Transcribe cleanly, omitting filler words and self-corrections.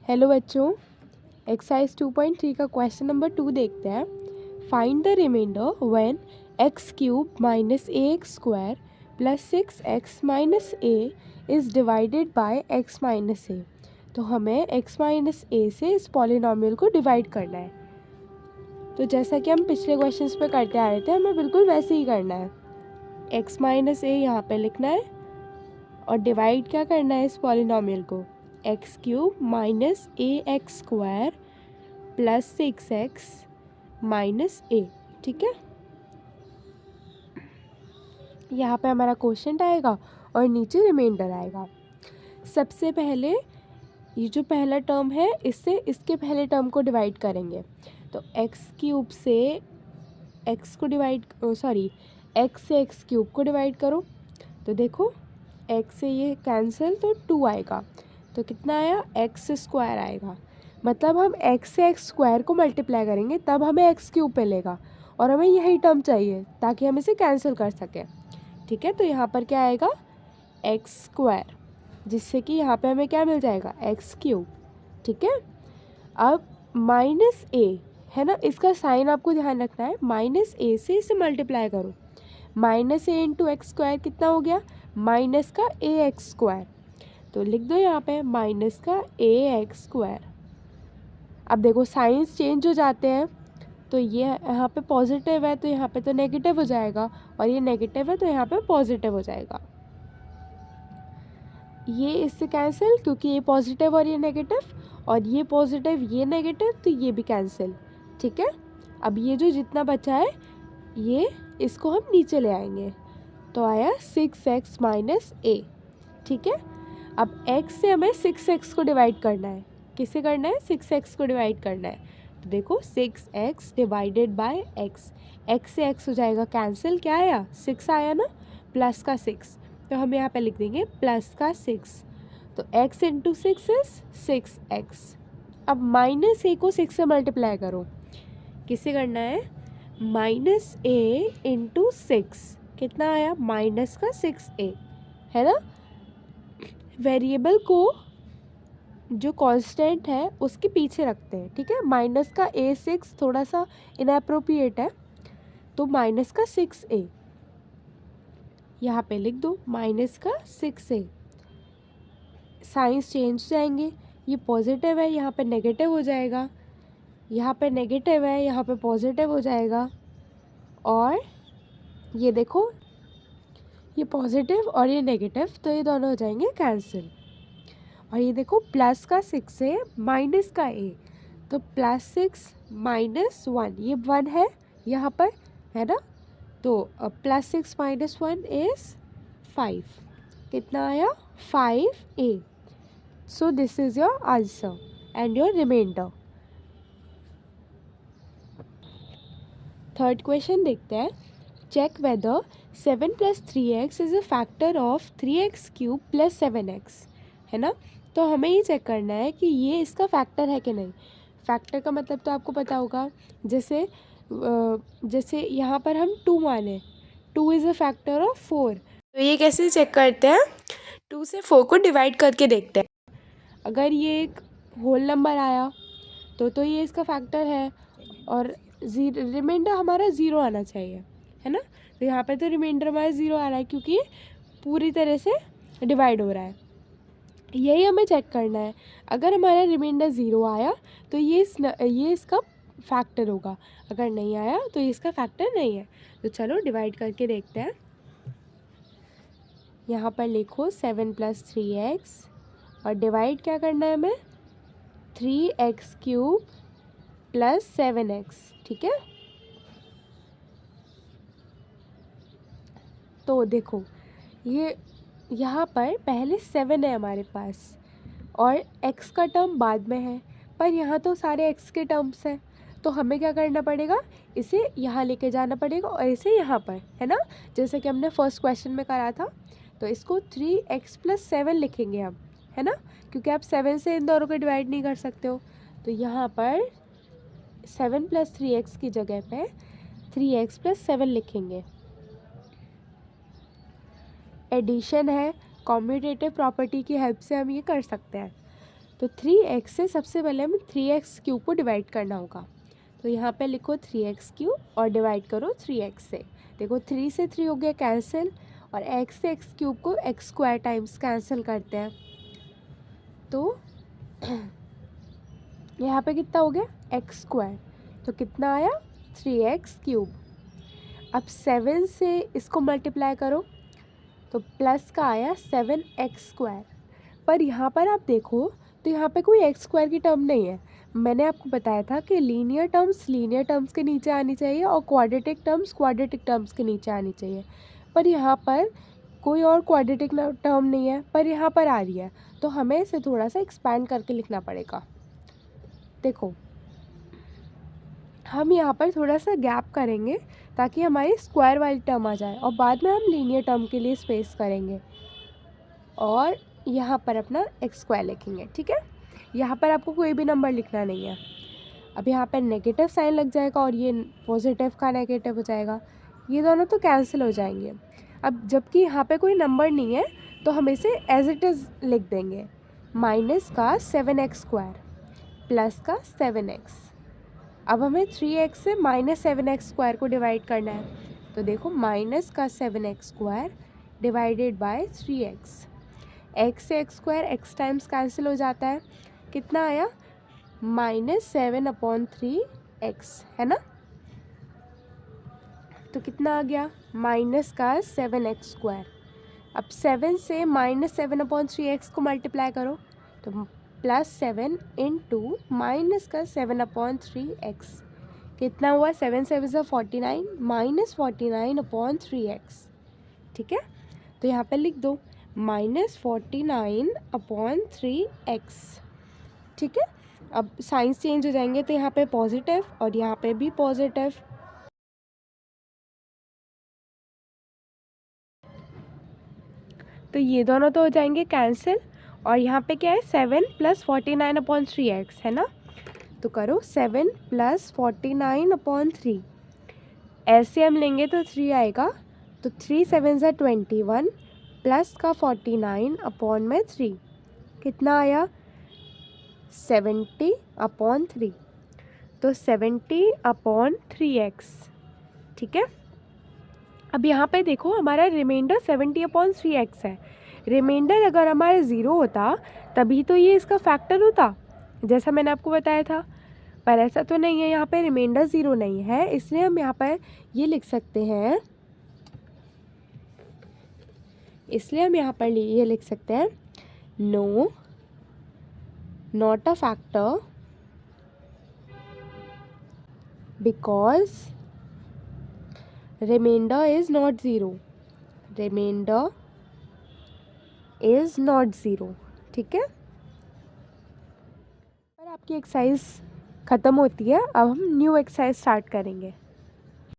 Hello बच्चों, exercise 2.3 का question number 2 देखते हैं। Find the remainder when x cube minus a x square plus 6x minus a is divided by x minus a. तो हमें x minus ए से इस polynomial को डिवाइड करना है। तो जैसा कि हम पिछले क्वेश्चंस पे करते आ रहे थे, हमें बिल्कुल वैसे ही करना है। x माइनस ए यहाँ पे लिखना है और डिवाइड क्या करना है इस पॉलिनॉमियल को, x cube minus a x square plus 6x minus a. ठीक है, यहाँ पे हमारा क्वोशंट आएगा और नीचे रिमाइंडर आएगा। सबसे पहले ये जो पहला टर्म है, इससे इसके पहले टर्म को डिवाइड करेंगे। तो एक्स क्यूब से एक्स को डिवाइड एक्स से एक्स क्यूब को डिवाइड करो। तो देखो एक्स से ये कैंसिल, तो 2 आएगा। तो कितना आया, एक्स स्क्वायर आएगा। मतलब हम एक्स से एक्स स्क्वायर को मल्टीप्लाई करेंगे तब हमें एक्स क्यूब मिलेगा, और हमें यही टर्म चाहिए ताकि हम इसे कैंसिल कर सकें। ठीक है, तो यहाँ पर क्या आएगा, एक्स स्क्वायर, जिससे कि यहाँ पे हमें क्या मिल जाएगा, एक्स क्यूब। ठीक है, अब माइनस ए है ना, इसका साइन आपको ध्यान रखना है। माइनस ए से इसे मल्टीप्लाई करो। माइनस ए इंटू एक्स स्क्वायर कितना हो गया, माइनस का ए एक्स स्क्वायर। तो लिख दो यहाँ पे माइनस का ए एक्स स्क्वायर। अब देखो साइंस चेंज हो जाते हैं, तो ये यहाँ पे पॉजिटिव है तो यहाँ पे तो नेगेटिव हो जाएगा, और ये नेगेटिव है तो यहाँ पे पॉजिटिव हो जाएगा। ये इससे कैंसिल, क्योंकि ये पॉजिटिव और ये नेगेटिव, और ये पॉजिटिव ये नेगेटिव, तो ये भी कैंसिल। ठीक है, अब ये जो जितना बचा है ये इसको हम नीचे ले आएंगे, तो आया 6x माइनस ए। ठीक है, अब x से हमें 6x को डिवाइड करना है। किससे करना है, 6x को डिवाइड करना है। तो देखो 6x divided by x, x से x हो जाएगा कैंसिल, क्या आया, 6 आया ना, प्लस का 6। तो हम यहाँ पे लिख देंगे प्लस का 6। तो x इंटू 6 इज 6x। अब माइनस ए को 6 से मल्टीप्लाई करो। किससे करना है, माइनस ए इंटू 6, कितना आया, माइनस का 6a, है ना। वेरिएबल को जो कांस्टेंट है उसके पीछे रखते हैं। ठीक है, माइनस का a6 थोड़ा सा इनएप्रोप्रिएट है, तो माइनस का 6a यहाँ पे लिख दो, माइनस का 6a। साइंस चेंज जाएंगे, ये पॉजिटिव है यहाँ पे नेगेटिव हो जाएगा, यहाँ पे नेगेटिव है यहाँ पे पॉजिटिव हो जाएगा, और ये देखो ये पॉजिटिव और ये नेगेटिव, तो ये दोनों हो जाएंगे कैंसिल। और ये देखो प्लस का 6 है माइनस का a, तो प्लस 6 माइनस 1, ये 1 है यहाँ पर, है ना। तो प्लस 6 माइनस 1 इज 5। कितना आया, 5a। So this is your answer and your remainder. Third question देखते हैं। Check whether 7 plus 3x is a factor of 3x cube plus 7x, है ना। तो हमें ये चेक करना है कि ये इसका फैक्टर है कि नहीं। फैक्टर का मतलब तो आपको पता होगा, जैसे यहाँ पर हम 2 माने, 2 इज़ अ फैक्टर ऑफ 4। तो ये कैसे चेक करते हैं, 2 से 4 को डिवाइड करके देखते हैं। अगर ये एक होल नंबर आया तो ये इसका फैक्टर है, और रिमाइंडर हमारा 0 आना चाहिए, है ना। तो यहाँ पे तो रिमाइंडर हमारा 0 आ रहा है क्योंकि ये पूरी तरह से डिवाइड हो रहा है। यही हमें चेक करना है। अगर हमारा रिमाइंडर 0 आया तो ये इसका फैक्टर होगा, अगर नहीं आया तो ये इसका फैक्टर नहीं है। तो चलो डिवाइड करके देखते हैं। यहाँ पर लिखो 7 प्लस 3x, और डिवाइड क्या करना है हमें, 3x क्यूब प्लस 7x। ठीक है, तो देखो ये यहाँ पर पहले 7 है हमारे पास, और x का टर्म बाद में है, पर यहाँ तो सारे x के टर्म्स हैं, तो हमें क्या करना पड़ेगा, इसे यहाँ लेके जाना पड़ेगा और इसे यहाँ पर, है ना, जैसे कि हमने फर्स्ट क्वेश्चन में करा था। तो इसको 3x प्लस 7 लिखेंगे हम, है ना, क्योंकि आप 7 से इन दोनों को डिवाइड नहीं कर सकते हो। तो यहाँ पर 7 प्लस 3x की जगह पे 3x प्लस 7 लिखेंगे। एडिशन है, कॉम्यूटेटिव प्रॉपर्टी की हेल्प से हम ये कर सकते हैं। तो 3x से सबसे पहले हमें 3x³ को डिवाइड करना होगा। तो यहाँ पे लिखो 3x³ और डिवाइड करो 3x से। देखो 3 से 3 हो गया कैंसिल, और x से x³ को x² टाइम्स कैंसिल करते हैं। तो यहाँ पे कितना हो गया x², तो कितना आया 3x³। अब 7 से इसको मल्टीप्लाई करो तो प्लस का आया 7x²। पर यहाँ पर आप देखो तो यहाँ पे कोई x² की टर्म नहीं है। मैंने आपको बताया था कि लीनियर टर्म्स के नीचे आनी चाहिए और क्वाड्रेटिक टर्म्स के नीचे आनी चाहिए। पर यहाँ पर कोई और क्वाड्रेटिक टर्म नहीं है, पर यहाँ पर आ रही है, तो हमें इसे थोड़ा सा एक्सपैंड करके लिखना पड़ेगा। देखो हम यहाँ पर थोड़ा सा गैप करेंगे ताकि हमारी स्क्वायर वाली टर्म आ जाए, और बाद में हम लीनियर टर्म के लिए स्पेस करेंगे और यहाँ पर अपना x² लिखेंगे। ठीक है, यहाँ पर आपको कोई भी नंबर लिखना नहीं है। अब यहाँ पर नेगेटिव साइन लग जाएगा और ये पॉजिटिव का नेगेटिव हो जाएगा, ये दोनों तो कैंसिल हो जाएंगे। अब जबकि यहाँ पे कोई नंबर नहीं है तो हम इसे एज इट इज़ लिख देंगे, माइनस का 7x² प्लस का 7x। अब हमें 3x से -7x² को डिवाइड करना है, तो देखो माइनस का 7x² divided by 3x। x से x² x टाइम्स कैंसिल हो जाता है, कितना आया -7/3x, है ना। तो कितना आ गया माइनस का 7x²। अब 7 से -7/3x को मल्टीप्लाई करो तो +7 इंटू माइनस का 7/3x, कितना हुआ 7 7 से 49 -49/3x। ठीक है, तो यहाँ पे लिख दो -49/3x। ठीक है, अब साइंस चेंज हो जाएंगे तो यहाँ पे पॉजिटिव और यहाँ पे भी पॉजिटिव। तो ये दोनों तो हो जाएंगे कैंसिल, और यहाँ पे क्या है 7 + 49/3x, है ना। तो करो 7 + 49/3, ऐसे हम लेंगे तो 3 आएगा, तो 3 7 = 21 प्लस का 49/3, कितना आया 70/3, तो 70/3x। ठीक है, अब यहाँ पे देखो हमारा रिमाइंडर 70/3x है। रिमाइंडर अगर हमारा 0 होता तभी तो ये इसका फैक्टर होता, जैसा मैंने आपको बताया था, पर ऐसा तो नहीं है, यहाँ पे रिमाइंडर 0 नहीं है, इसलिए हम यहाँ पर ये लिख सकते हैं, ये लिख सकते हैं no not a factor because remainder is not zero. ठीक है, पर आपकी एक्सरसाइज ख़त्म होती है, अब हम न्यू एक्सरसाइज स्टार्ट करेंगे।